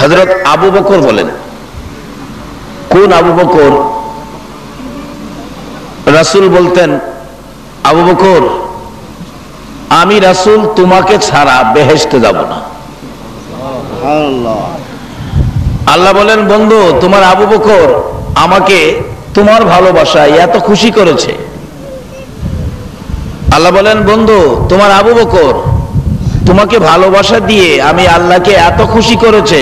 হযরত আবু বকর বলেন, কোন আবু বকর? রাসূল বলতেন, আবু বকর, আমি রাসূল তোমাকে ছাড়া বেহেশতে যাব না। আল্লাহ বলেন, বন্ধু তোমার আবু বকর আমাকে তোমার ভালোবাসায় এত খুশি করেছে। আল্লাহ বলেন, বন্ধু তোমার আবু বকর তোমাকে ভালোবাসা দিয়ে আমি আল্লাহকে এত খুশি করেছে,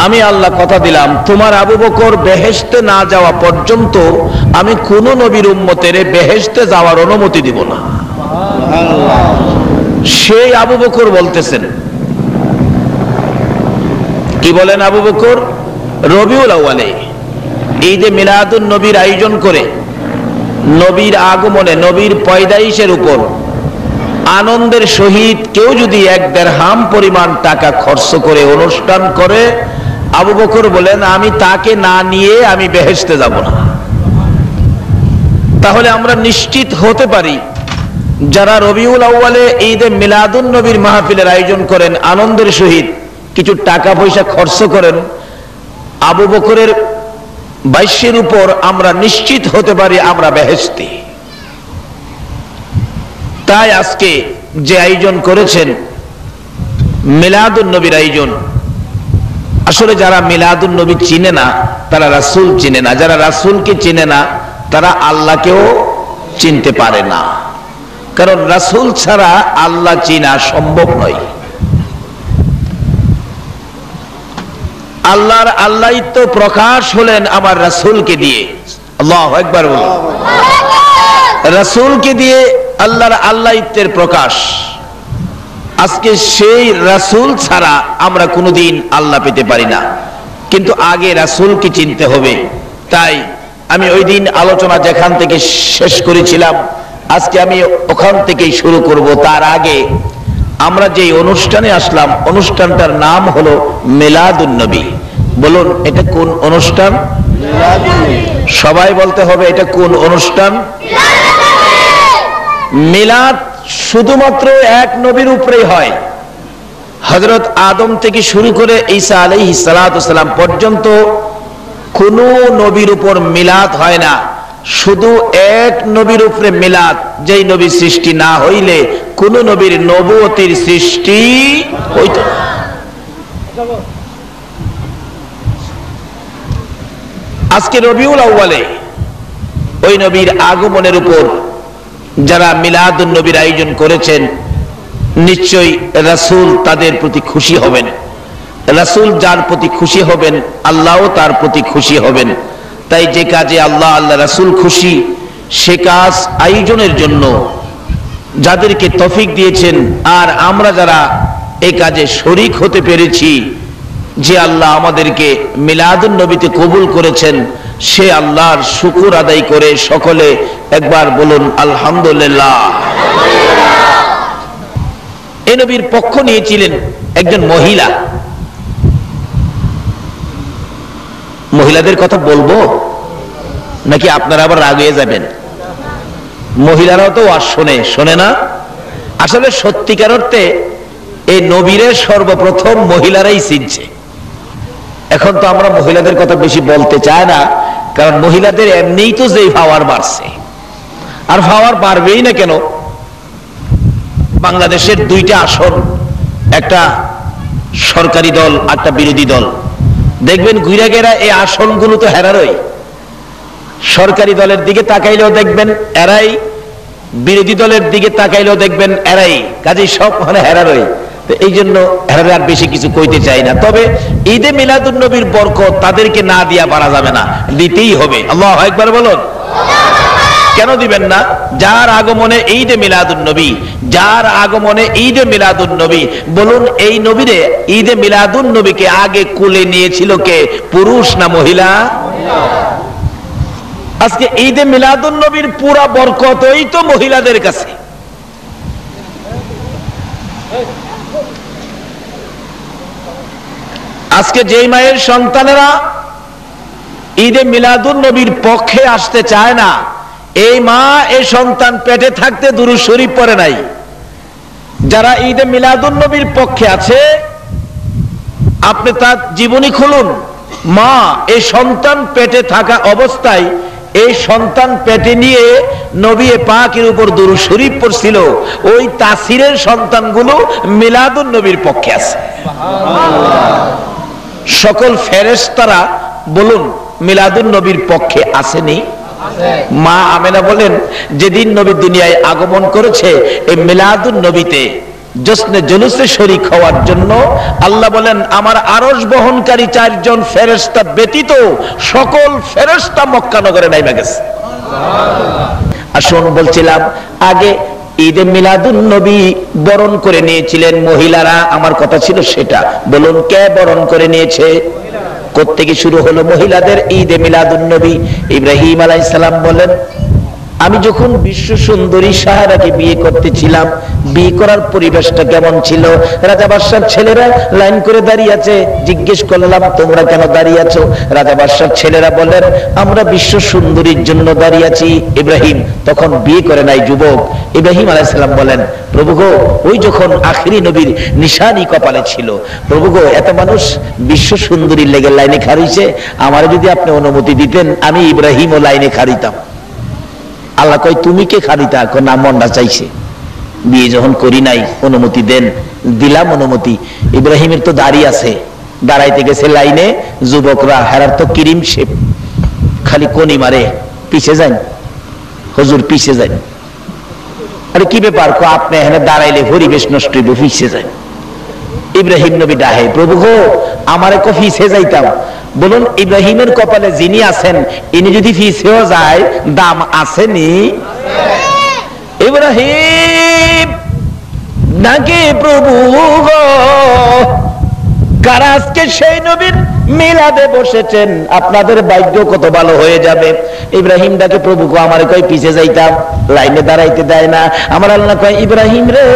আমি আল্লাহ কথা দিলাম তোমার আবু বকর বেহেশতে না যাওয়া পর্যন্ত আমি কোন নবীর উম্মতের বেহেশতে যাওয়ার অনুমতি দিব না। সেই আবু বকর বলতেছেন, কি বলেন আবু বকর? রবিউল আউয়ালে ঈদে মিলাদুন নবীর আয়োজন করে নবীর আগমনে, নবীর পয়দাইশের উপর আনন্দের সহিত কেউ যদি 1 দিরহাম পরিমাণ টাকা খরচ করে অনুষ্ঠান করে, আবু বকর বলেন আমি তাকে না নিয়ে আমি বেহেশতে যাব না। তাহলে আমরা নিশ্চিত হতে পারি যারা রবিউল আউয়ালে ঈদে মিলাদুন নবীর মাহফিলের আয়োজন করেন, আনন্দের সহিত কিছু টাকা পয়সা খরচ করেন, আবু বকরের বাইশের উপর আমরা নিশ্চিত হতে পারি আমরা বেহেশতি। তাই আজকে যে আয়োজন করেছেন মিলাদুন নবীর আয়োজন, আসলে যারা মিলাদুন নবী চিনে না তারা রাসূল চিনে না, যারা রাসূলকে চিনে না তারা আল্লাহকেও চিনতে পারে না, কারণ রাসূল ছাড়া আল্লাহ চিনা সম্ভব নয়। আল্লাহর আল্লাহিত্ব প্রকাশ হলেন আমার রাসূলকে দিয়ে। আল্লাহু আকবার বলুন। রাসূলকে দিয়ে আল্লাহর আল্লাহিত্বের প্রকাশ। আজকে সেই রাসূল ছাড়া আমরা কোনোদিন আল্লাহ পেতে পারি না, কিন্তু আগে রাসূলকে চিনতে হবে। তাই আমি ওই দিন আলোচনা যেখান থেকে শেষ করেছিলাম আজকে আমি ওখান থেকেই শুরু করব। তার আগে আমরা যে অনুষ্ঠানে আসলাম, অনুষ্ঠানটার নাম হলো মিলাদুন নবী। বলুন এটা কোন অনুষ্ঠান? সবাই বলতে হবে এটা কোন অনুষ্ঠান? মিলাদ শুধুমাত্র এক নবীর উপরেই হয়। হযরত আদম থেকে শুরু করে ঈসা আলাইহিস সালাতু সালাম পর্যন্ত কোন নবীর উপর মিলাদ হয় না, শুধু এক নবীর উপরে মিলাদ, যেই নবী সৃষ্টি না হইলে কোন নবীর নবুয়তির সৃষ্টি হইত না। আজকে রবিউল আউয়ালে ওই নবীর আগমনের উপর যারা মিলাদুন নবীর আয়োজন করেছেন, নিশ্চয়ই রাসূল তাদের প্রতি খুশি হবেন। রাসূল যার প্রতি খুশি হবেন আল্লাহও তার প্রতি খুশি হবেন। তাই যে কাজে আল্লাহ রাসূল খুশি, সে কাজ আয়োজনের জন্য যাদেরকে তৌফিক দিয়েছেন আর আমরা যারা এই কাজে শরীক হতে পেরেছি, যে আল্লাহ আমাদেরকে মিলাদুন নবীতে কবুল করেছেন, সে আল্লাহর শুকর আদায় করে সকলে একবার বলুন আলহামদুলিল্লাহ। এই নবীর পক্ষ নিয়েছিলেন একজন মহিলা। মহিলাদের কথা বলবো নাকি আপনারা আবার রাগ হয়ে যাবেন? মহিলারাও তো ওয়াজ শোনে না? আসলে সত্যিকার অর্থে এই নবীরে সর্বপ্রথম মহিলারাই চিনছে। এখন তো আমরা মহিলাদের কথা বেশি বলতে চাই না, কারণ মহিলাদের এমনিই তো যেই পাওয়ার বাড়ছে, আর পাওয়ার বাড়বেই না কেন? বাংলাদেশের 2টা আসন, একটা সরকারি দল আর একটা বিরোধী দল, দেখবেন ঘুরে গেরা এই আসনগুলো তো হেরারই। সরকারি দলের দিকে তাকাইলেও দেখবেন এরাই, বিরোধী দলের দিকে তাকাইলেও দেখবেন এরাই, কাজেই সব মানে হেরারই। এই জন্য হেরারে আর বেশি কিছু কইতে চাই না। তবে ঈদে মিলাদুন নবীর বরকত তাদেরকে না দিয়া পারা যাবে না, দিতেই হবে। আল্লাহু আকবার বলুন। কেন দিবেন না? যার আগমনে ঈদে মিলাদুন নবী, যার আগমনে ঈদে মিলাদুন নবী। বলুন এই নবীরে ঈদে মিলাদুন নবীকে আগে কোলে নিয়েছিল কে, পুরুষ না মহিলা? আজকে ঈদে মিলাদুন নবীর পুরা বরকতই তো মহিলাদের কাছে। আজকে যেই মায়ের সন্তানেরা ঈদে মিলাদুন নবীর পক্ষে আসতে চায় না, এই মা এই সন্তান পেটে থাকতে দুরূদ শরীফ পড়ে নাই। যারা ঈদে মিলাদুন নবীর পক্ষে আছে, আপনি তার জীবনী খুলুন। মা এই সন্তান পেটে থাকা অবস্থায় এই সন্তান পেটে নিয়ে নবী পাকের উপর দুরূদ শরীফ পড়ছিল, ওই তাসিরের সন্তানগুলো মিলাদুন নবীর পক্ষে আছে। সকল ফেরেশতারা বলুন মিলাদুন নবীর পক্ষে আসেনি? মা আমেনা বলেন যেদিন নবী দুনিয়ায় আগমন করেছে এই মিলাদুন নবীতে জশ্নে জুলুসে শরীক হওয়ার জন্য আল্লাহ বলেন আমার আরশ বহনকারী 4 জন ফেরেশতা ব্যতীত সকল ফেরেশতা মক্কা নগরে নাইমা গেছে। আসুন বলছিলাম আগে ঈদে মিলাদুন নবী বরণ করে নিয়েছিলেন মহিলারা, আমার কথা ছিল সেটা। বলুন কে বরণ করে নিয়েছে? কোত্থেকে শুরু হলো মহিলাদের ঈদে মিলাদুন নবী? ইব্রাহিম আলাইহিস সালাম বলেন আমি যখন বিশ্ব সুন্দরী সাহারাকে বিয়ে করতেছিলাম, বিয়ে করার পরিবেশটা কেমন ছিল? রাজা বাদশার ছেলেরা লাইন করে দাঁড়িয়ে আছে। জিজ্ঞেস করলাম তোমরা কেন দাঁড়িয়ে আছো? রাজা বাদশার ছেলেরা বলেন আমরা বিশ্ব সুন্দরীর জন্য দাঁড়িয়ে আছি। ইব্রাহিম তখন বিয়ে করে নাই, যুবক। ইব্রাহিম আলাইহিস সালাম বলেন প্রভু গো, ওই যখন আখিরি নবীর নিশানি কপালে ছিল, প্রভু গো এত মানুষ বিশ্ব সুন্দরীর লেগে লাইনে খাড়িয়েছে, আমার যদি আপনি অনুমতি দিতেন আমি ইব্রাহিমও লাইনে খাড়িতাম। আল্লাহ কই তুমি কে খাদিতা? না মনটা চাইছে, বিয়ে যখন করি নাই অনুমতি দেন। দিলাম অনুমতি। ইব্রাহিমের তো দাড়ি আছে, দাঁড়াইতে গেছে লাইনে, যুবকরা হেরার তো ক্রিম শেপ, খালি কোনি মারে, পিছে যান হুজুর পিছে যান। আরে কি ব্যাপার? আপনি এখানে দাঁড়াইলে পরিবেশ নষ্ট হইব, পিছে যান। ইব্রাহিম নবী ডাহে প্রভু গো আমারে কো পিছে যাইতাম। বলুন ইব্রাহিমের কপালে যিনি আছেন ইনি যদি পিছেও যায় দাম আসেনি? ইব্রাহিম নাকি প্রভু গো কারা আজকে সেই নবীর মিলাদে বসেছেন, আপনাদের ভাগ্য কত ভালো হয়ে যাবে। ইব্রাহিম ডাকে প্রভু গো আমারে কই পিছে যাইতাম, লাইনে দাঁড়াইতে দেয় না। আমার আল্লাহ কয় ইব্রাহিম রে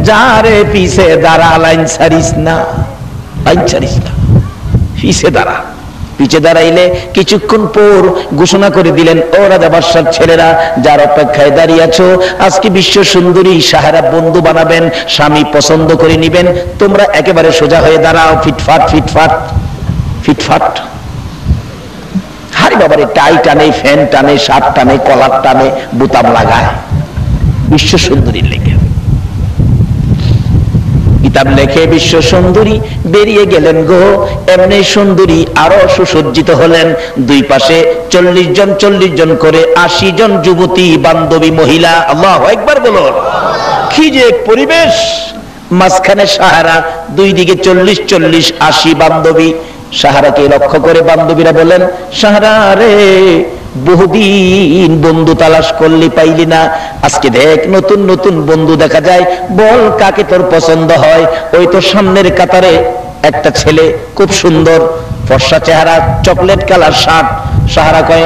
যা রে পিছে দাঁড়া, লাইন ছাড়িস না, লাইন ছাড়িস না, পিছে দাঁড়া। পিছে দাঁড়াইলে কিছুক্ষণ পর ঘোষণা করে দিলেন ও রাজা বাদশার ছেলেরা যার অপেক্ষায় দাঁড়িয়ে আছো, আজকে বিশ্ব সুন্দরী সাহারা বন্ধু বানাবেন, স্বামী পছন্দ করে নিবেন, তোমরা একেবারে সোজা হয়ে দাঁড়াও, ফিটফাট ফিটফাট ফিটফাট। হারি বাবারে টাই টানে, ফ্যান টানে, শার্ট টানে, কলার টানে, বোতাম লাগায় বিশ্ব সুন্দরীর লেগে। কিতাব লেখে বিশ্ব সুন্দরী বেরিয়ে গেলেন গো, এমনি সুন্দরী আরো সুসজ্জিত হলেন। দুই পাশে 40 জন 40 জন করে 80 জন যুবতী বান্ধবী মহিলা। আল্লাহু আকবার বলুন। কি যে পরিবেশ! মাঝখানে সাহারা, দুই দিকে 40 40 80 বান্ধবী। সাহারাকে লক্ষ্য করে বান্ধবীরা বলেন সাহারা রে বহুদিন বন্ধু তালাশ করলি পাইলি না, আজকে দেখ নতুন নতুন বন্ধু দেখা যায়, বল কাকে তোর পছন্দ হয়। ওই তো সামনের কাতারে একটা ছেলে, খুব সুন্দর ফর্সা চেহারা, চকলেট কালার শার্ট। সাহারা কয়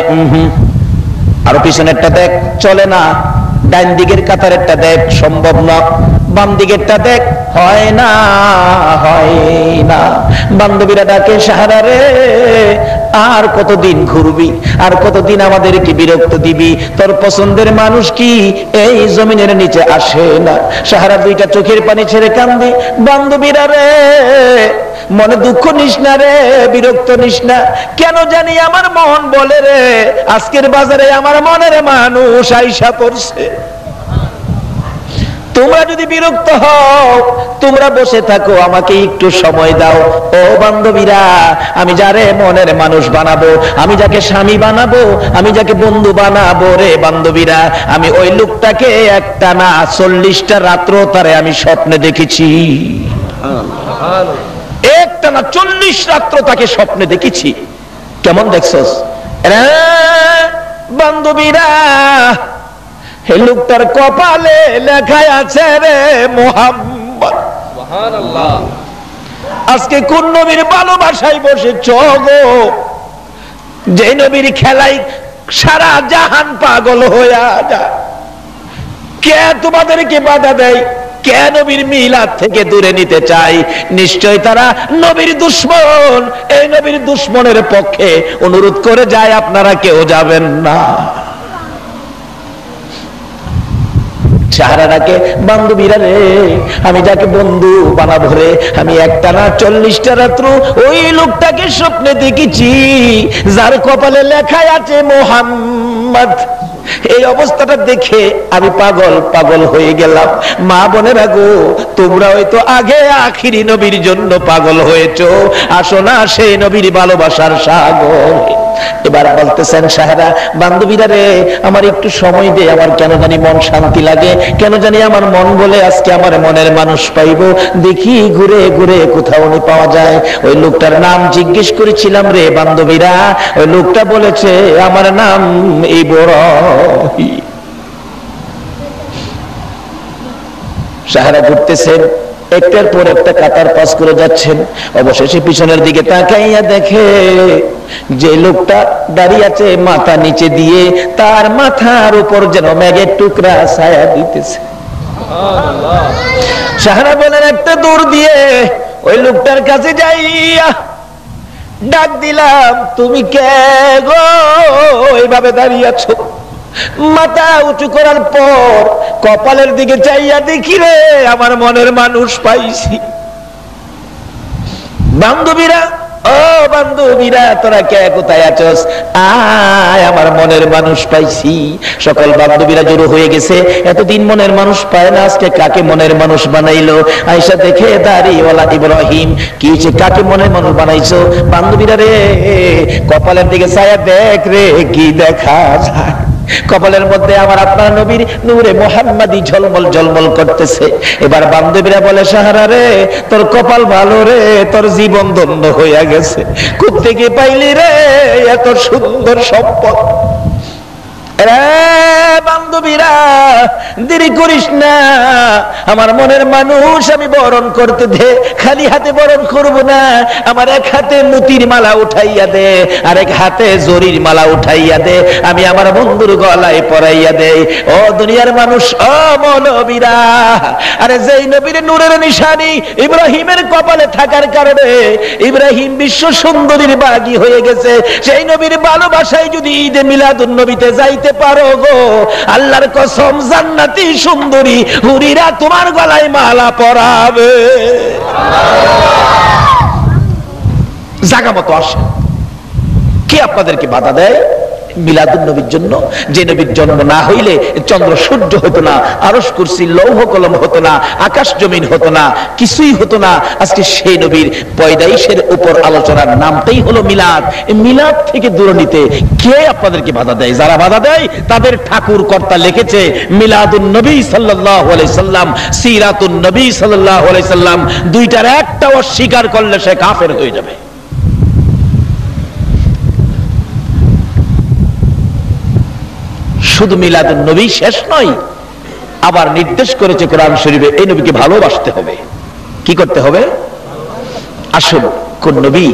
আরো পিছনেরটা দেখ, চলে না। ডাইন দিকের কাতারেরটা দেখ, সম্ভব না। বাম দিকেরটা দেখ, হয় না হয় না। বান্ধবীরা ডাকে সাহারা রে আর কতদিন ঘুরবি, আর কতদিন আমাদেরকে বিরক্ত দিবি? তোর পছন্দের মানুষ কি এই জমিনের নিচে আসে না? সাহারা দুইটা চোখের পানি ছেড়ে কান্দে। বান্ধবীরা রে মনে দুঃখ নিস না রে, বিরক্ত নিস না। কেন জানি আমার মন বলে রে আজকের বাজারে আমার মনের মানুষ আইসা পড়ছে। তোমরা যদি বিরক্ত হও তোমরা বসে থাকো, আমাকে একটু সময় দাও। ও বান্ধবীরা, আমি যারে মনের মানুষ বানাবো, আমি যাকে স্বামী বানাবো, আমি যাকে বন্ধু বানাবো রে বান্ধবীরা, আমি ওই লোকটাকে একটা না 40টা রাত্র তারে আমি স্বপ্নে দেখেছি। একটা না 40 রাত্র তাকে স্বপ্নে দেখেছি। কেমন দেখছস বান্ধবীরা? হে লোকটার কপালে লেখায় আছে রে মুহাম্মদ। সুবহানাল্লাহ। আজকে কোন নবীর ভালোবাসায় বসেছ গো, যে নবীর খেলায় সারা জাহান পাগল হইয়া যায়? কে তোমাদেরকে বাধা দেয়? কে নবীর মিলাদ থেকে দূরে নিতে চাই? নিশ্চয় তারা নবীর দুশমন। এই নবীর দুশমনের পক্ষে অনুরোধ করে যায়, আপনারা কেউ যাবেন না। সাহারাকে, বান্ধবীরা রে, আমি যাকে বন্ধু বানাবো রে, আমি একটা না 40টা রাত্র ওই লোকটাকে স্বপ্নে দেখেছি যার কপালে লেখাই আছে মোহাম্মদ। এই অবস্থাটা দেখে আমি পাগল পাগল হয়ে গেলাম। মা বোনেরা গো, তোমরা হয়তো আগে আখিরি নবীর জন্য পাগল হয়েছো, আসো না সেই নবীর ভালোবাসার সাগর। এবার বলতেছেন সাহারা, বান্ধবীরা রে, আমার একটু সময় দে, আমার কেন জানি মন শান্তি লাগে, কেন জানি আমার মন বলে আজকে আমার মনের মানুষ পাইবো, দেখি ঘুরে ঘুরে কোথাও নি পাওয়া যায়। ওই লোকটার নাম জিজ্ঞেস করেছিলাম রে বান্ধবীরা, ওই লোকটা বলেছে আমার নাম ইব্রাহিম। সাহারা ঘুরতেছেন, একটার পর একটা কাতার পাস করে যাচ্ছেন, অবশেষে পিছনের দিকে তাকাইয়া দেখে যে লোকটা দাঁড়িয়ে আছে মাথা নিচে দিয়ে, তার মাথার উপর যেন মেঘের টুকরা ছায়া দিতেছে। সাহারা বলেন একটা দৌড় দিয়ে ওই লোকটার কাছে যাইয়া ডাক দিলাম, তুমি কে গো, এইভাবে দাঁড়িয়ে আছো? মাথা উঁচু করার পর কপালের দিকে চাইয়া দেখি রে আমার মনের মানুষ পাইছি। বান্ধবীরা, ও বান্ধবীরা, তোরা কে কোথায় আছস? আয়, আমার মনের মানুষ পাইছি। সকল বান্ধবীরা জড়ো হয়ে গেছে, এতদিন মনের মানুষ পায় না, আজকে কাকে মনের মানুষ বানাইলো? আয়েশা দেখে দাড়িওয়ালা ইব্রাহিম, কি হয়েছে, কাকে মনের মানুষ বানাইছো? বান্ধবীরা রে, কপালের দিকে ছায়া দেখ রে, কি দেখা যায়? কপালের মধ্যে আমার আপনার নবীর নূরে মুহাম্মাদি ঝলমল ঝলমল করতেছে। এবার বান্ধবীরা বলে, সাহারা রে, তোর কপাল ভালো রে, তোর জীবন ধন্য হইয়া গেছে। কোত্থেকে পাইলি রে এত সুন্দর সম্পদ? বান্ধবীরা, দেরি করিস না, আমার মনের মানুষ আমি বরণ করতে দে, খালি হাতে বরণ করব না। আমার এক হাতে মুতির মালা উঠাইয়া দে, আর এক হাতে জরির মালা উঠাইয়া দে, আমি আমার বন্ধুর গলায় পরাইয়া দে। ও দুনিয়ার মানুষ, ও মৌলবীরা, আরে যেই নবীর নূরের নিশানি ইব্রাহিমের কপালে থাকার কারণে ইব্রাহিম বিশ্ব সুন্দরীর বাগী হয়ে গেছে, সেই নবীর ভালোবাসায় যদি ঈদে মিলাদুন নবীতে যাইতে পারো গো, আল্লাহর কসম জান্নাতি সুন্দরী হুরিরা তোমার গলায় মালা পরাবে। জায়গা মতো আসে, কে আপনাদেরকে বাধা দেয় মিলাদুন নবীর জন্য? যে নবীর জন্ম না হইলে চন্দ্র সূর্য হতো না, আরশ কুরসি লৌহ কলম হতো না, আকাশ জমিন হতো না, কিছুই হতো না। আজকে সেই নবীর পয়দাইশের উপর আলোচনার নামটাই হলো মিলাদ। এই মিলাদ থেকে দূরে নিতে কে আপনাদেরকে বাধা দেয়? যারা বাধা দেয় তাদের ঠাকুর কর্তা লিখেছে মিলাদুন নবী সাল্লাল্লাহু আলাইহি সাল্লাম, সিরাতুন নবী সাল্লাল্লাহু আলাইহি সাল্লাম, দুইটার একটা অস্বীকার করলে সে কাফের হয়ে যাবে। শুধু মিলাদুন নবী শেষ নয়, আবার নির্দেশ করেছে কোরআন শরীফে এই নবীকে ভালোবাসতে হবে। কি করতে হবে? আসুন, কোন নবী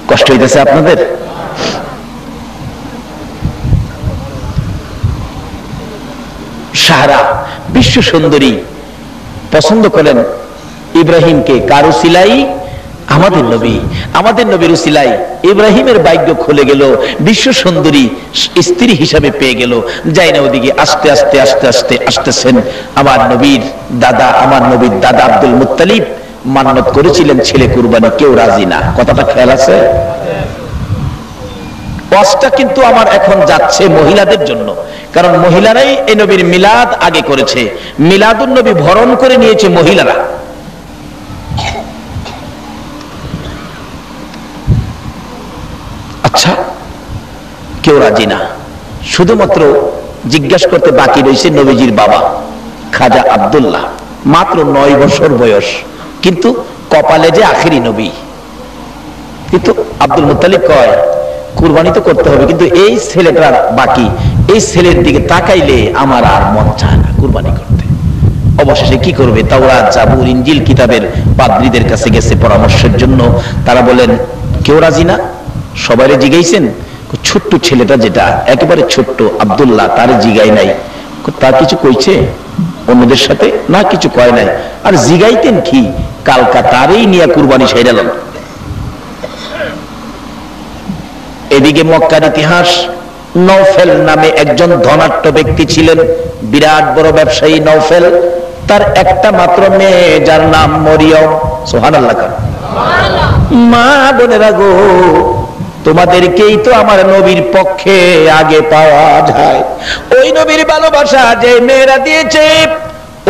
কষ্ট হইতেছে আপনাদের? সাহারা বিশ্ব সুন্দরী পছন্দ করেন ইব্রাহিমকে, কারো সিলাই আমাদের নবী, আমাদের নবীর উসিলাই ইব্রাহিমের ভাগ্য খুলে গেল, বিশ্ব সুন্দরী স্ত্রী হিসাবে পেয়ে গেল। যাই না ওদিকে আস্তে আস্তে আস্তে আস্তে আসতেছেন আমার নবীর দাদা, আমার নবীর দাদা আব্দুল মুত্তালিব মান্নত করেছিলেন ছেলে কুরবানি, কেউ রাজি না। কথাটা খেয়াল আছে? ওয়াজটা কিন্তু আমার এখন যাচ্ছে মহিলাদের জন্য, কারণ মহিলারাই এই নবীর মিলাদ আগে করেছে, মিলাদুন নবী ভরণ করে নিয়েছে মহিলারা। আচ্ছা, কেউ রাজি না, শুধুমাত্র জিজ্ঞাসা করতে বাকি রয়েছে নবীজির বাবা খাজা আব্দুল্লাহ, মাত্র 9 বছর বয়স, কিন্তু কপালে যে আখেরি নবী। কিন্তু আব্দুল মুত্তালিব কয় কুরবানি তো করতে হবে, কিন্তু এই ছেলেটা বাকি, এই ছেলের দিকে তাকাইলে আমার আর মন চায় না কুরবানি করতে। অবশেষে কি করবে? তাওরাত, জাবুর, ইনজিল কিতাবের পাদ্রীদের কাছে গেছে পরামর্শের জন্য। তারা বলেন কেউ রাজি না। সবাইরে জিগাইছেন, ছোট্ট ছেলেটা যেটা একেবারে ছোট্ট আব্দুল্লাহ, তার জিগাই নাই। তার কিছু কইছে অন্যদের সাথে? না, কিছু কয় নাই। আর জিগাইতেন কি? কালকাতারেই নিয়ে কুরবানি সাইরালেন। এদিকে মক্কার ইতিহাস নওফেল নামে একজন ধনাঢ্য ব্যক্তি ছিলেন, বিরাট বড় ব্যবসায়ী নওফেল। তার একটা মাত্র মেয়ে, যার নাম মরিয়ম। সুবহানাল্লাহ। মা বোনেরা গো, তোমাদেরকেই তো আমার নবীর পক্ষে আগে পাওয়া যায়। ওই নবীর ভালোবাসা যে মেয়েরা দিয়েছে,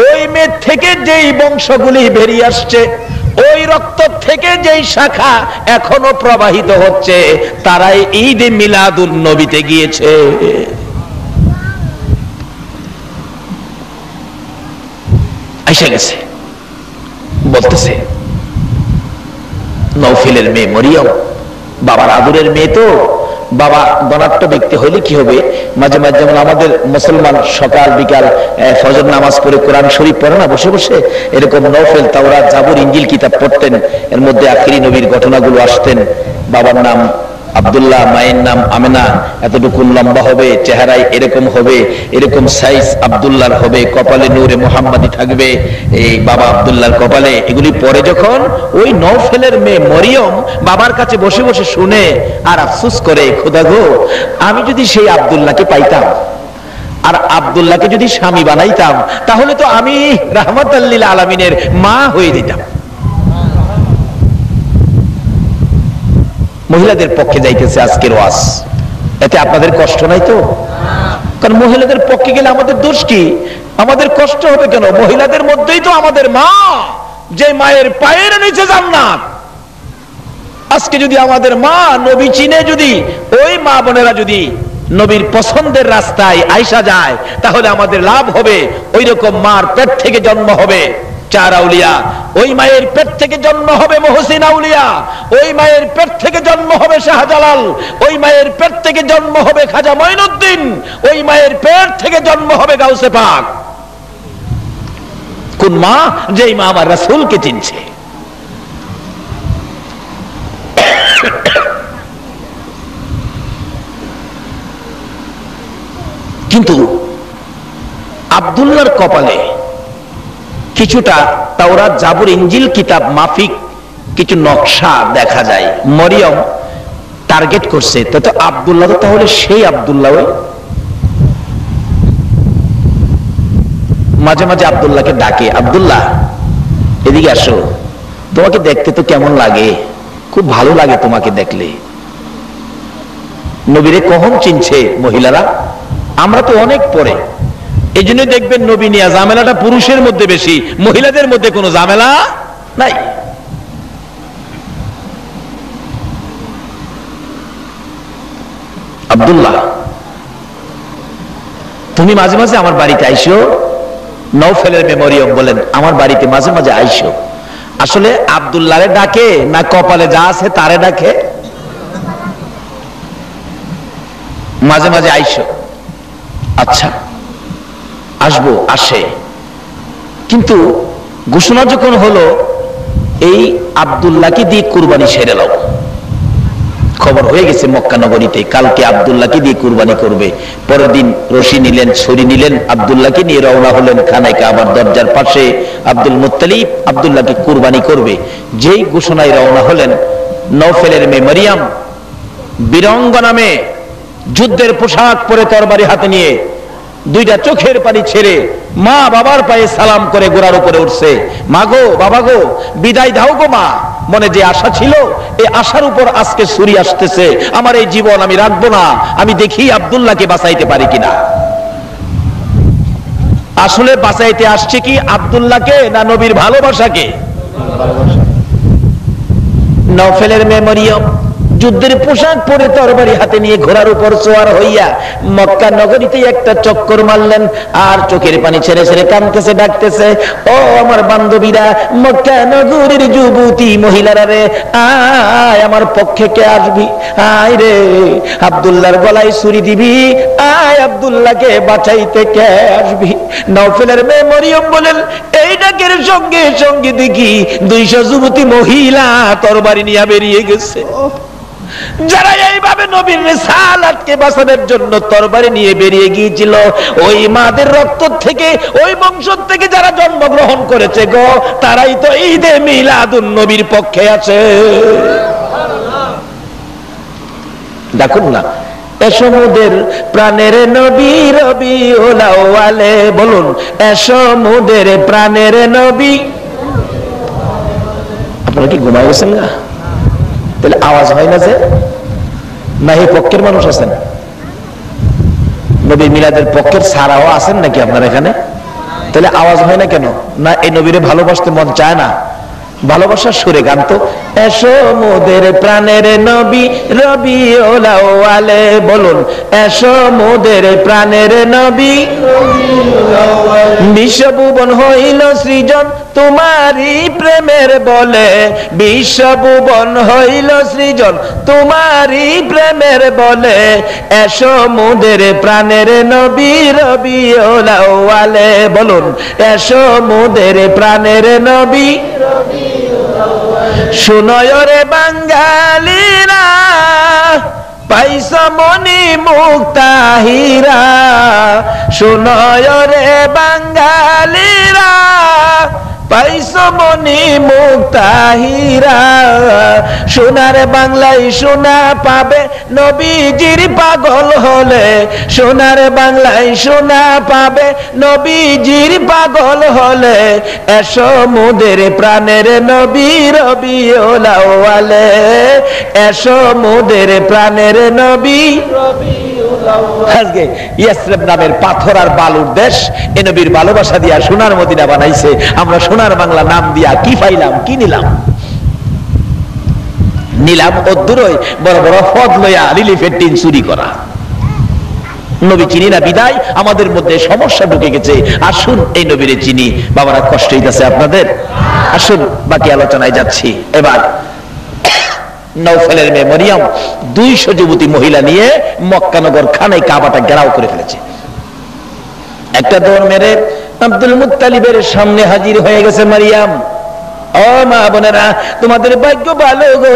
ওই মেয়ে থেকে যেই বংশগুলি বেরিয়ে আসছে, ওই রক্ত থেকে যেই শাখা এখনো প্রবাহিত হচ্ছে, তারাই ঈদে মিলাদুন নবীতে গিয়েছে। এসে গেছে, বলতেছে নওফেলের মেয়ে মরিয়ম বাবার আদরের মেয়ে। তো বাবা ধনাঢ্য ব্যক্তি হইলে কি হবে, মাঝে মাঝে যেমন আমাদের মুসলমান সকাল বিকাল ফজর নামাজ পড়ে কোরআন শরীফ পড়ে না বসে বসে, এরকম নওফেল তাওরাত জাবুর ইনজিল কিতাব পড়তেন। এর মধ্যে আখিরি নবীর ঘটনাগুলো আসতেন। বাবার নাম আব্দুল্লাহ, মায়ের নাম আমেনা, এতটুকু লম্বা হবে, চেহারায় এরকম হবে, এরকম সাইজ আব্দুল্লাহর হবে, কপালে নূরে মুহাম্মাদি থাকবে এই বাবা আব্দুল্লাহর কপালে। এগুলি পরে যখন ওই নওফেলের মেয়ে মরিয়ম বাবার কাছে বসে বসে শুনে আর আফসোস করে, খোদা গো, আমি যদি সেই আব্দুল্লাহকে পাইতাম আর আব্দুল্লাহকে যদি স্বামী বানাইতাম, তাহলে তো আমি রাহমাতাল লিল আলামিনের মা হয়ে যেতাম। মহিলাদের পক্ষে যাইতেছে আজকের ওয়াজ, এতে আপনাদের কষ্ট নাই তো? কারণ মহিলাদের পক্ষে গেলে আমাদের দোষ কি? আমাদের কষ্ট হবে কেন? মহিলাদের মধ্যেই তো আমাদের মা, যে মায়ের পায়ের নিচে জান্নাত। আজকে যদি আমাদের মা নবী চিনে, যদি ওই মা বোনেরা যদি নবীর পছন্দের রাস্তায় আইসা যায়, তাহলে আমাদের লাভ হবে। ওই রকম মার পেট থেকে জন্ম হবে চার আউলিয়া, ওই মায়ের পেট থেকে জন্ম হবে মহসিন আউলিয়া, ওই মায়ের পেট থেকে জন্ম হবে শাহজালাল, ওই মায়ের পেট থেকে জন্ম হবে খাজা মঈনুদ্দিন, ওই মায়ের পেট থেকে জন্ম হবে গাউসে পাক। কোন মা? যেই মা আমার রাসূলকে চিনছে। কিন্তু আব্দুল্লাহর কপালে কিছুটা তাওরাত জাবুর ইনজিল কিতাব মাফিক কিছু নকশা দেখা যায়। মরিয়ম টার্গেট করছে, তো আব্দুল্লাহ তো তাহলে সেই আব্দুল্লাহ। মাঝে মাঝে আব্দুল্লাহকে ডাকে, আব্দুল্লাহ এদিকে আসো, তোমাকে দেখতে তো কেমন লাগে, খুব ভালো লাগে তোমাকে দেখলে। নবীরে কখন চিনছে মহিলারা? আমরা তো অনেক পরে। এই জন্য দেখবেন নবী নিয়া ঝামেলাটা পুরুষের মধ্যে বেশি, মহিলাদের মধ্যে কোনো ঝামেলা নাই। আব্দুল্লাহ, তুমি মাঝে মাঝে আমার বাড়িতে আইসো। নওফেলের মেয়ে মরিয়ম বলেন, আমার বাড়িতে মাঝে মাঝে আইসো। আসলে আব্দুল্লাহরে ডাকে না কপালে যা আছে তারে ডাকে? মাঝে মাঝে আইসো। আচ্ছা আসবো, আসে। কিন্তু ঘোষণা যখন হলো এই আব্দুল্লাহকে দিয়ে কুরবানি সেরে নাও, খবর হয়ে গেছে মক্কা নগরীতে, কালকে আব্দুল্লাহকে দিয়ে কুরবানি করবে। পরের দিন রশি নিলেন, ছুরি নিলেন, আব্দুল্লাহকে নিয়ে রওনা হলেন খানায় কাবার দরজার পাশে। আব্দুল মুত্তালিব আব্দুল্লাহকে কুরবানি করবে। যেই ঘোষণায় রওনা হলেন, নওফেলের মেয়ে মরিয়ম বীরাঙ্গনা মেয়ে, যুদ্ধের পোশাক পরে তরবারি হাতে নিয়ে দুইটা চোখের পানি ছেড়ে মা বাবার পায়ে সালাম করে গোড়ার উপরে উঠছে। মা গো, বাবা গো, বিদায় দাও গো মা। মনে যে আশা ছিল, এই আশার উপর আজকে ছুরি আসতেছে। আমার এই জীবন আমি রাখবো না, আমি দেখি আব্দুল্লাহকে বাঁচাইতে পারি কিনা। আসলে বাঁচাইতে আসছে কি আব্দুল্লাহকে না নবীর ভালোবাসাকে? নওফেলের মেয়ে মরিয়ম যুদ্ধের পোশাক পরে তরবারি হাতে নিয়ে ঘোড়ার উপর সওয়ার হইয়া মক্কা নগরীতে একটা চক্কর মারলেন, আর চোখের পানি ছেড়ে ছেড়ে কাঁদতেছে, ডাকতেছে, ও আমার বান্ধবীরা, মক্কা নগরীর যুবতী মহিলারা রে, আয় আমার পক্ষে কে আসবি? আয় রে, আব্দুল্লাহর গলায় ছুরি দিবি, আয় আব্দুল্লাহকে বাঁচাইতে কে আসবি? নওফেলের মেয়ে মরিয়ম বলেন, এই ডাকের সঙ্গে সঙ্গে দেখি 200 যুবতী মহিলা তরবারি নিয়ে বেরিয়ে গেছে। যারা এইভাবে নবীর রিসালাতকে বাঁচানোর জন্য তরবারি নিয়ে বেরিয়ে গিয়েছিল, ওই মাদের রক্ত থেকে, ওই বংশ থেকে যারা জন্মগ্রহণ করেছে গো, তারাই তো ঈদে মিলাদুন নবীর পক্ষে আছে। দেখুন না, এসো মোদের প্রাণের নবী রবিউল আউয়ালে, বলুন এসো মোদের প্রাণের নবী। আপনারা কি ঘুমায় গেছেন না? তাহলে আওয়াজ হয় না যে? না এই পক্ষের মানুষ আছেন? নবী মিলাদের পক্ষের সারাও আছেন নাকি আপনার এখানে? তাহলে আওয়াজ হয় না কেন? না এই নবীরে ভালোবাসতে মন চায় না? ভালোবাসার সুরে গান তো। এসো মোদের প্রাণের নবী রবিউল আউয়ালে, বলুন এসো মোদের প্রাণের নবী। বিশ্বভুবন হইল সৃজন তোমারই প্রেমের বলে, বিশ্বভুবন হইল সৃজন তোমারই প্রেমের বলে, এসো মোদের প্রাণের নবী রবিউল আউয়ালে, বলুন এসো মোদের প্রাণের নবী। শুনয় রে বাঙালিরা, পাইছ মনি মুক্তাহিরা, শুনয় রে বাঙালিরা, পাইছ মনি মুক্তাহিরা। সোনার বাংলায় সোনা পাবে নবীজির পাগল হলে, সোনার বাংলায় সোনা পাবে নবীজির পাগল হলে, এসো মোদের প্রাণের নবী রবিউল আউয়ালে, এসো মোদের প্রাণের নবী। আজকে ইয়াসরিব নামের পাথর আর বালুর দেশ এ নবীর ভালোবাসা দিয়া সোনার মদিনা বানাইছে। আমরা সোনার বাংলা নাম দিয়া কি পাইলাম, কি নিলাম? নিলাম অদ্দুরই বড় বড় পদ লইয়া রিলিফের টিন চুরি করা। নবী চিনি না বিদায় আমাদের মধ্যে সমস্যা ঢুকে গেছে। আসুন এই নবীরে চিনি। বাবারা কষ্ট হইতেছে আপনাদের? আসুন বাকি আলোচনায় যাচ্ছি। এবার নওফেলের মেয়ে মরিয়ম 200 যুবতী মহিলা নিয়ে মক্কানগর খানায় কাবাটা ঘেরাও করে ফেলেছে। একটা দৌড় মেরে আব্দুল মুত্তালিবের সামনে হাজির হয়ে গেছে মরিয়ম। ও মা বোনেরা, তোমাদের ভাগ্য ভালো গো,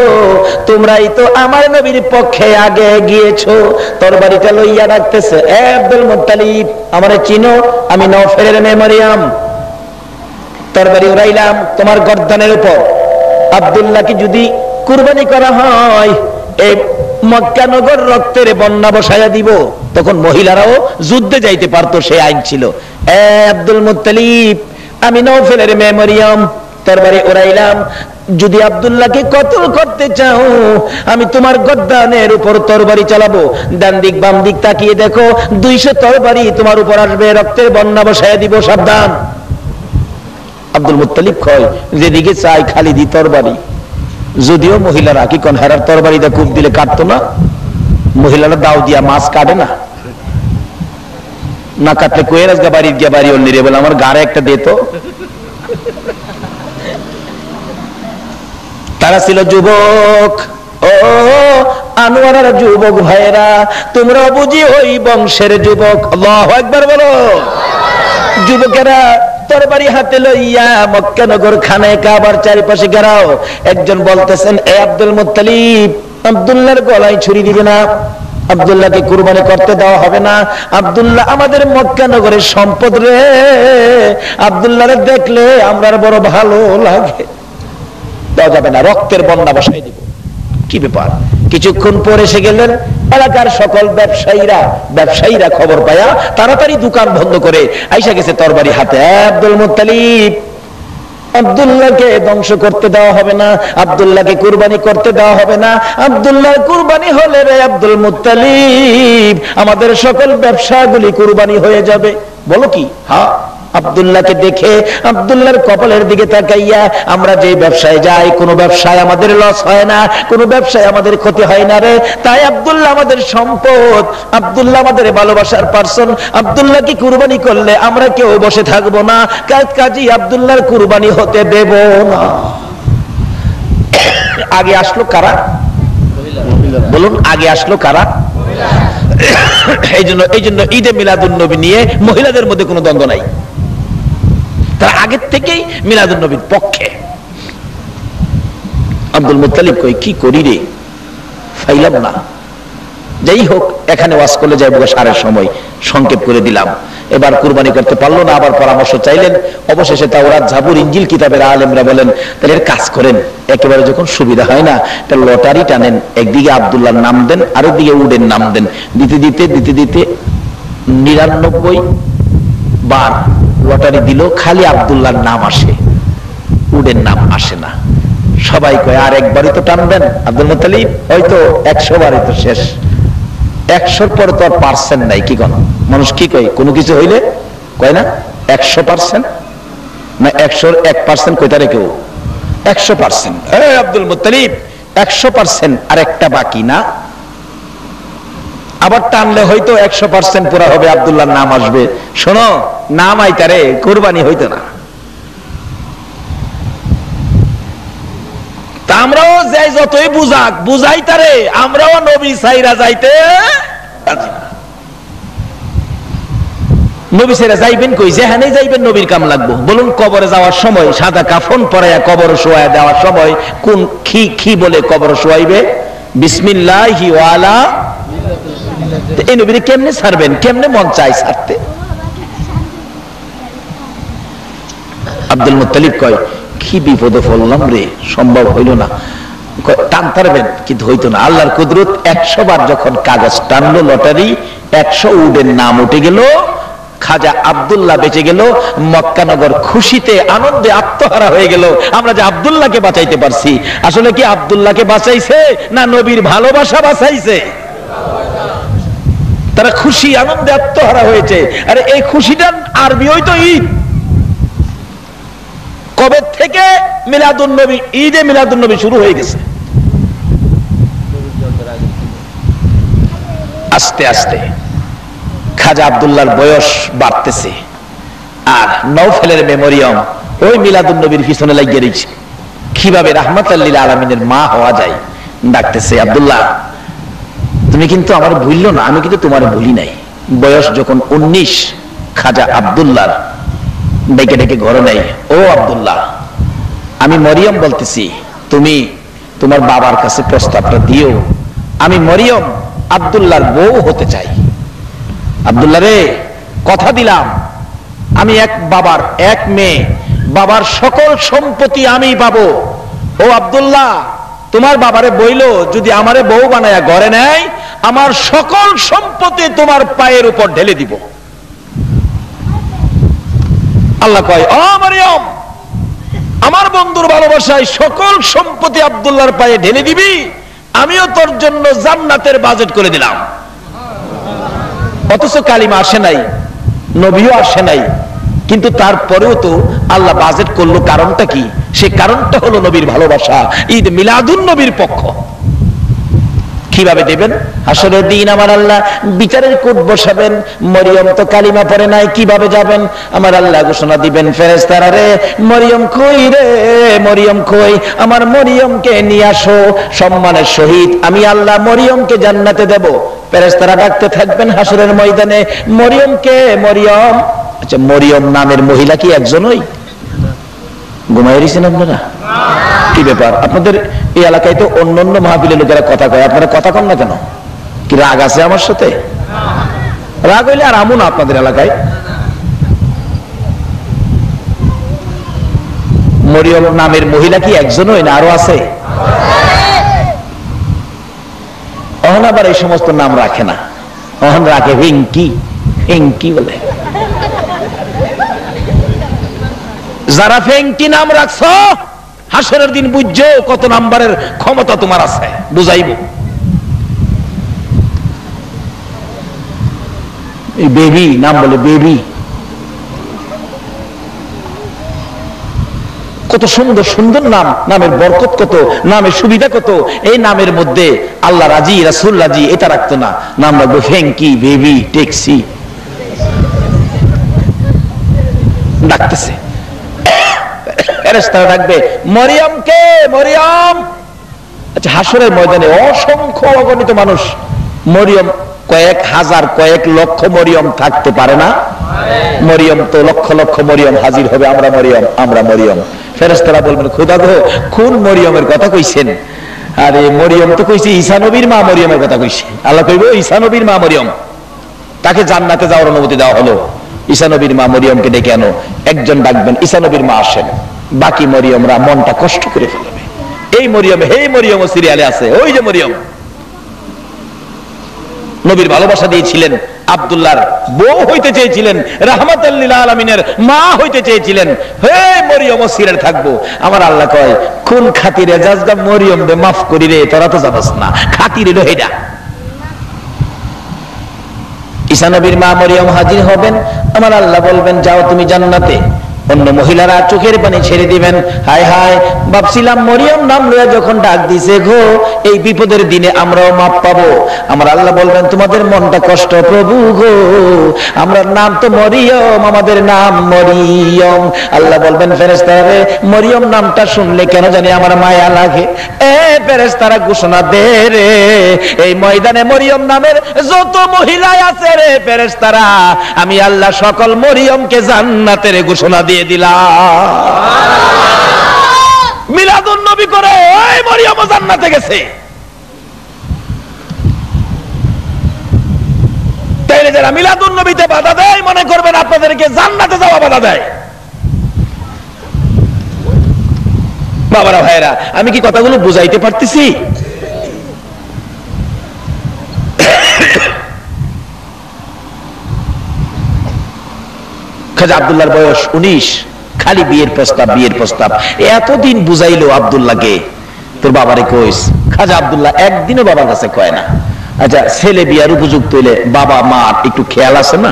তোমরাই তো আমার নবীর পক্ষে আগে গিয়েছো। তরবারিটা লইয়া রাখতেছে। এ আব্দুল মুত্তালিব, আমারে চিনো? আমি নওফেলের মেয়ে মরিয়ম। তরবারি উড়াইলাম তোমার গর্দানের উপর। আব্দুল্লাহকে যদি কুরবানি করা হয়, এই মক্কানগর রক্তের বন্যা বসায়া দিব। তখন মহিলারাও যুদ্ধে যাইতে পারতো, সে আইন ছিল। এ আব্দুল মুত্তালিব, আমি নওফেলের মেয়ে মরিয়ম। তরবারি উড়াইলাম। যদি আব্দুল্লাহকে কতল করতে চাও, আমি তোমার গর্দানের উপর তরবারি চালাবো। ডান দিক বাম দিক তাকিয়ে দেখো, 200 তরবারি তোমার উপর আসবে, রক্তের বন্যা বসায়া দিব, সাবধান। আব্দুল মুত্তালিব কয়, যেদিকে চাই খালি দি তরবারি। যদিও মহিলারা কি কোন হেরার তরবারিটা কূপ দিলে কাটতো না, মহিলারা দাও দিয়া মাছ কাটে না। না কাটলে কয়ে রাজগা বাড়ির গিয়া বাড়ি অন্য রে বলে আমার গাড়ে একটা দিত। তারা ছিল যুবক। ও আনোয়ারার যুবক ভাইরা, তোমরা বুঝি ওই বংশের যুবক। আল্লাহু আকবার বলো। যুবকেরা তরবারি হাতে লইয়া মক্কানগর খানায় কাবার চারিপাশে ঘেরাও। একজন বলতেছেন, এ আব্দুল মুত্তালিব, আব্দুল্লাহর গলায় ছুরি দিবে না, আব্দুল্লাহকে কুরবানি করতে দেওয়া হবে না। আব্দুল্লাহ আমাদের মক্কানগরের সম্পদ রে, আব্দুল্লাহরে দেখলে আমরা বড় ভালো লাগে, দেওয়া যাবে না, রক্তের বন্যা বসাই দিব। কি ব্যাপার? কিছুক্ষণ পরে এসে গেলেন এলাকার সকল ব্যবসায়ীরা খবর পায়া তাড়াতাড়ি দোকান বন্ধ করে আইসা গেছে তরবারি হাতে। আব্দুল মুত্তালিব, আব্দুল্লাহকে ধ্বংস করতে দেওয়া হবে না, আব্দুল্লাহকে কুরবানি করতে দেওয়া হবে না। আব্দুল্লাহ কুরবানি হলে রে আব্দুল মুত্তালিব, আমাদের সকল ব্যবসাগুলি কুরবানি হয়ে যাবে। বলো কি? হ্যাঁ। আব্দুল্লাহকে দেখে আব্দুল্লাহর কপালের দিকে তাকাইয়া আমরা যে ব্যবসায় যাই, কোন ব্যবসায় আমাদের লস হয় না, কোন ব্যবসায় আমাদের ক্ষতি হয় না রে। তাই আব্দুল্লাহ আমাদের সম্পদ, আব্দুল্লাহ আমাদের ভালোবাসার পার্সন। আব্দুল্লাহকে কুরবানি করলে আমরা কেউ বসে থাকবো না, কাজী আব্দুল্লাহর কুরবানি হতে দেব না। আগে আসলো কারা? বলুন, আগে আসলো কারা? এই জন্য ঈদে মিলাদুন নবী নিয়ে মহিলাদের মধ্যে কোনো দ্বন্দ্ব নাই। তারা আগের থেকেই মিলাদুন নবীর পক্ষে। আব্দুল মুত্তালিব কই, কি করি রে, ফাইলাম না। যাই হোক, এখানে ওয়াজ করলে যাইব সারের সময়, সংক্ষেপ করে দিলাম। এবার কুরবানি করতে পারলো না, আবার পরামর্শ চাইলেন। অবশেষে তাওরাত, জাবুর, ইনজিল কিতাবের আলেমরা বলেন তাহলে এর কাজ করেন, একেবারে যখন সুবিধা হয় না এটা লটারি টানেন, একদিকে আব্দুল্লাহর নাম দেন, আরেকদিকে উডের নাম দেন, দিতে দিতে দিতে দিতে 99 বার লটারি দিল, খালি আব্দুল্লাহর নাম আসে, উডের নাম আসে না। সবাই কয় আর একবারই তো টানবেন আব্দুল মুত্তালিব, হয়তো 100 বারই তো শেষ। 100-র পরে তো আর পার্সেন্ট নাই, কি কোন মানুষ কি কয়, কোনো কিছু হইলে কয় না 100% না 100-র 1% কইতা রে কেউ 100%। এই আব্দুল মুত্তালিব 100% আর একটা বাকি না, আবার টানলে হয়তো 100% পুরা হবে, আব্দুল্লাহর নাম আসবে। শোনো, নাম আইতারে কুরবানি হইতো না। আমরাও যাই, যতই বুঝাক বুঝাইতারে, আমরাও নবী সাইরা যাইতে রাজি না। নবী সাইরা যাইবেন কই, যেখানেই যাইবেন নবীর কাম লাগবো। বলুন, কবরে যাওয়ার সময় সাদা কাফন পরাইয়া কবর শোয়া দেওয়ার সময় কোন কি বলে কবর শোয়াইবে? বিসমিল্লাহি ওয়া আলা। এই নবীরে কেমনে ছাড়বেন? কেমনে মন চাই ছাড়তে? আব্দুল মুত্তালিব কয়, কি বিপদে পড়লাম রে, সম্ভব হইল না। টানতারবেন কিন্তু হইতো না। আল্লাহর কুদরত, 100 বার যখন কাগজ টানলো লটারি, 100 উডের নাম উঠে গেল, খাজা আব্দুল্লাহ বেঁচে গেল। মক্কানগর খুশিতে আনন্দে আত্মহারা হয়ে গেল। আমরা যে আব্দুল্লাহকে বাঁচাইতে পারছি, আসলে কি আব্দুল্লাহকে বাঁচাইছে না নবীর ভালোবাসা বাঁচাইছে? তারা খুশি আনন্দে আত্মহারা হয়েছে। আরে এই খুশিটা আরবি হইতো ঈদ। কবে থেকে মিলাদুন নবী, ঈদে মিলাদুন নবী শুরু হয়ে গেছে। আস্তে আস্তে খাজা আব্দুল্লাহর বয়স বাড়তেছে, আর নওফেলের মেমোরিয়াম ওই মিলাদুন নবীর পিছনে লাগিয়ে রয়েছে, কিভাবে রাহমাতাল লিল আলামিনের মা হওয়া যায়। ডাকতেছে, আব্দুল্লাহ তুমি কিন্তু আমার ভুললো না, আমি কিন্তু তোমার ভুলি নাই। বয়স যখন 19, খাজা আব্দুল্লাহর ডেকে ডেকে ঘরে নেই। ও আব্দুল্লাহ, আমি মরিয়ম বলতেছি, তুমি তোমার বাবার কাছে প্রস্তাবটা দিও। আমি মরিয়ম আব্দুল্লাহর বউ হতে চাই। আব্দুল্লাহ রে, কথা দিলাম, আমি এক বাবার এক মেয়ে, বাবার সকল সম্পত্তি আমি পাবো। ও আব্দুল্লাহ, তোমার বাবারে বইলো যদি আমারে বউ বানায়া ঘরে নেয়, আমার সকল সম্পত্তি তোমার পায়ের উপর ঢেলে দিব। আল্লাহ কয়, ও মরিয়ম, আমার বন্ধুর ভালোবাসায় সকল সম্পত্তি আব্দুল্লাহর পায়ে ঢেলে দিবি, আমিও তোর জন্য জান্নাতের বাজেট করে দিলাম। অথচ কালিমা আসে নাই, নবীও আসে নাই, কিন্তু তারপরেও তো আল্লাহ বাজেট করলো। কারণটা কি? সে কারণটা হলো নবীর ভালোবাসা। ঈদ মিলাদুন নবীর পক্ষ। কিভাবে দেবেন? হাসরের দিন আমার আল্লাহ বিচারের কোট বসাবেন। মরিয়ম তো কালিমা পড়ে নাই, কিভাবে যাবেন? আমার আল্লাহ ঘোষণা দিবেন, ফেরেশতারা রে, মরিয়ম কই রে, মরিয়ম কই, আমার মরিয়মকে নিয়ে আসো। সম্মানের সহিত আমি আল্লাহ মরিয়মকে জান্নাতে দেব। ফেরেশতারা ডাকতে থাকবেন হাসরের ময়দানে, মরিয়মকে, মরিয়ম। আচ্ছা, মরিয়ম নামের মহিলা কি একজনই? ঘুমাই রয়েছেন আপনারা? কি ব্যাপার? আপনাদের এই এলাকায় তো অন্য মাহফিলের লোকেরা কথা কয়, আপনারা কথা কন না কেন? কি রাগ আছে আমার সাথে? রাগ হইলে আর আমু না আপনাদের এলাকায়। মরিয়ম নামের মহিলা কি একজনই না আরো আছে? অহন আবার এই সমস্ত নাম রাখে না, অহন রাখে হিংকি, হিংকি বলে। যারা ফেঙ্কি নাম রাখছো, হাসরের দিন বুঝছো কত নাম্বারের ক্ষমতা তোমার আছে, বুঝাইব। এই বেবি নাম বলে, বেবি। কত সুন্দর সুন্দর নাম, নামের বরকত কত, নামের সুবিধা কত। এই নামের মধ্যে আল্লাহ রাজি, রাসূল রাজি, এটা রাখতো না। নাম রাখবো ফেঙ্কি, বেবি, ট্যাক্সি। ডাকতেছে, ফেরেশতারা ডাকবে, মরিয়মকে, মরিয়ম। আচ্ছা, হাসরের ময়দানে অসংখ্য অগণিত মানুষ, মরিয়ম কয়েক হাজার, কয়েক লক্ষ মরিয়ম থাকতে পারে না? মরিয়ম তো লক্ষ লক্ষ মরিয়ম হাজির হবে, আমরা মরিয়ম, আমরা মরিয়ম। ফেরেশতারা বলবেন, খোদা গো, কোন মরিয়মের কথা কইছেন? আরে মরিয়ম তো কইছে ঈসা নবীর মা মরিয়মের কথা কইছে। আল্লাহ কইব ঈসা নবীর মা মরিয়ম, তাকে জান্নাতে যাওয়ার অনুমতি দেওয়া হলো। ঈসা নবীর মা মরিয়মকে ডেকে আনো, একজন ডাকবেন, ঈসা নবীর মা আসেন, বাকি মরিয়মরা মনটা কষ্ট করে ফেলবে। এই মরিয়ম, হে মরিয়ম সিরিয়ালে আছে, ওই যে মরিয়ম নবীর ভালোবাসা দিয়েছিলেন, আব্দুল্লাহর বউ হইতে চেয়েছিলেন, রাহমাতাল লিল আলামিনের মা হইতে চেয়েছিলেন, হে মরিয়ম সিরিয়ালে থাকবো। আমার আল্লাহ কয় কোন খাতিরে জাজগা মরিয়ম রে মাফ করি রে, তোরা তো জানাস না খাতিরে লো হেডা। ঈসা নবীর মা মরিয়ম হাজির হবেন, আমার আল্লাহ বলবেন যাও তুমি জান্নাতে। অন্য মহিলারা চোখের পানি ছেড়ে দিবেন, হায় হায় ভাবছিলাম মরিয়ম নাম লইয়া যখন ডাক দিছে গো, এই বিপদের দিনে আমরাও মাপ পাবো। আমার আল্লাহ বলবেন তোমাদের মনটা কষ্ট প্রভু গো, আমরা নাম তো মরিয়ম, আমাদের নাম মরিয়ম। আল্লাহ বলবেন ফেরেশতারা রে, মরিয়ম নামটা শুনলে কেন জানি আমার মায়া লাগে। এ ফেরেশতারা ঘোষণা দে রে, এই ময়দানে মরিয়ম নামের যত মহিলা আছে রে ফেরেশতারা, আমি আল্লাহ সকল মরিয়মকে জান্নাতের ঘোষণা দিয়ে দিলাম। মিলাদুন নবী করে ওই মরিয়ম জান্নাতে গেছে। তাইলে যারা মিলাদুন নবীতে বাধা দেয় মনে করবেন আপনাদেরকে জান্নাতে যাওয়া বাধা দেয়। বাবারা ভাইরা, আমি কি কথাগুলো বুঝাইতে পারতেছি? খাজা আব্দুল্লাহর বয়স 19, খালি বিয়ের প্রস্তাব, বিয়ের প্রস্তাব। এতদিন বুঝাইলো আব্দুল্লাহকে, তোর বাবারে কইস। খাজা আব্দুল্লাহ একদিনও বাবার কাছে কয় না। আচ্ছা ছেলে বিয়ার উপযুক্ত হইলে বাবা মা একটু খেয়াল আছে না?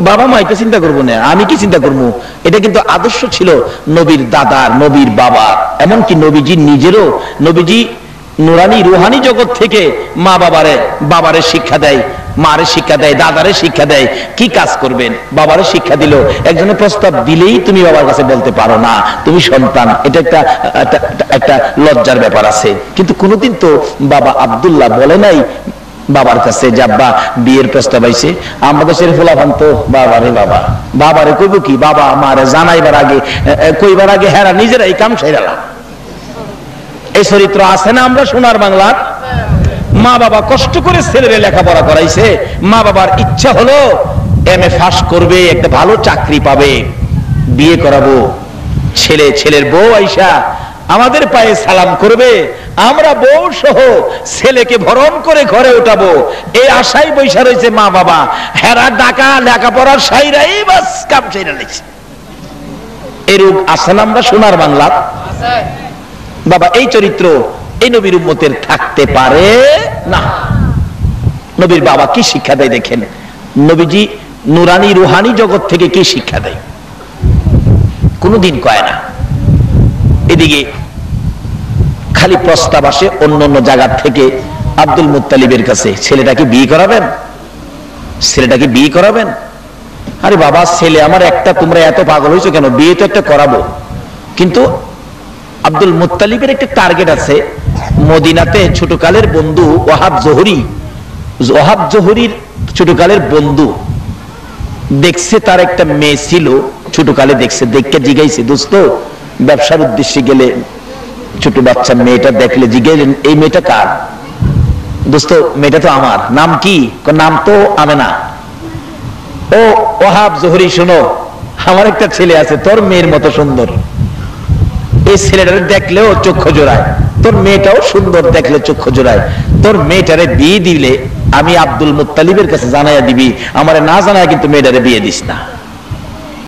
বাবা মা এটা চিন্তা করবো না, আমি কি চিন্তা করবো? এটা কিন্তু আদর্শ ছিল নবীর দাদার, নবীর বাবার, এমনকি নবীজি নিজেরও। নবীজি নুরানি রুহানি জগৎ থেকে মা বাবারে শিক্ষা দেয়, মারে শিক্ষা দেয়, দাদারে শিক্ষা দেয় কি কাজ করবেন। বাবারে শিক্ষা দিল, একজনের প্রস্তাব দিলেই তুমি বাবার কাছে বলতে পারো না তুমি সন্তান, এটা একটা লজ্জার ব্যাপার আছে। কিন্তু কোনোদিন তো বাবা আব্দুল্লাহ বলে নাই বাবার কাছে যে আব্বা বিয়ের প্রস্তাব আইছে। আমরা দেশের ফোলাফান তো বাবারে বাবা, বাবারে কইব কি, বাবা মারে জানাইবার আগে কইবার আগে হেরা নিজেরাই কাম সাইরালাম। এই চরিত্র আছে না আমরা সোনার বাংলার? মা বাবা কষ্ট করে ছেলেরে লেখাপড়া করাইছে, মা বাবার ইচ্ছা হলো এমএ পাস করবে, একটা ভালো চাকরি পাবে, বিয়ে করাবো। ছেলের বউ আইসা আমাদের পায়ে সালাম করবে, আমরা বউ সহ ছেলেকে বরণ করে ঘরে উঠাবো, এই আশাই বৈশা রয়েছে মা বাবা। হেরা ডাকা লেখাপড়ার সাইরাই বাস কাম সাইরা লেগেছে। এরূপ আছে না আমরা সোনার বাংলা? বাবা এই চরিত্র এই নবীর উম্মতের থাকতে পারে না। নবীর বাবা কি শিক্ষা দেয় দেখেন, নবীজি নুরানি রুহানি জগৎ থেকে কি শিক্ষা দেয়, কোনদিন কয় না। এদিকে খালি প্রস্তাব আসে অন্য অন্য জায়গা থেকে আব্দুল মুত্তালিবের কাছে, ছেলেটাকে বিয়ে করাবেন, ছেলেটাকে বিয়ে করাবেন। আরে বাবা ছেলে আমার একটা, তোমরা এত পাগল হয়েছো কেন, বিয়ে তো একটা করাবো। কিন্তু আব্দুল মুত্তালিবের একটা টার্গেট আছে, মদিনাতে ছোটকালের বন্ধু ওয়াহাব জোহরির ছোটকালের বন্ধু দেখছে, তার একটা মেয়ে ছিল ছোটকালে দেখছে, দেখে জিগাইছে দোস্ত ব্যবসার উদ্দেশ্যে গেলে ছোট বাচ্চা মেয়েটা দেখলে জিগাইলেন এই মেয়েটা কার? দোস্ত মেয়েটা তো আমার। নাম কি? নাম তো আমেনা। ও ওয়াহাব জোহরি শোনো, আমার একটা ছেলে আছে তোর মেয়ের মতো সুন্দর, এই ছেলেটা দেখলেও চক্ষু জোড়ায়, তোর মেয়েটাও সুন্দর দেখলে চক্ষু জোড়ায়, তোর মেয়েটারে বিয়ে দিলে আমি আব্দুল মুত্তালিবের কাছে জানাইয়া দিবি, আমারে না জানায় কিন্তু মেয়েটারে বিয়ে দিস না।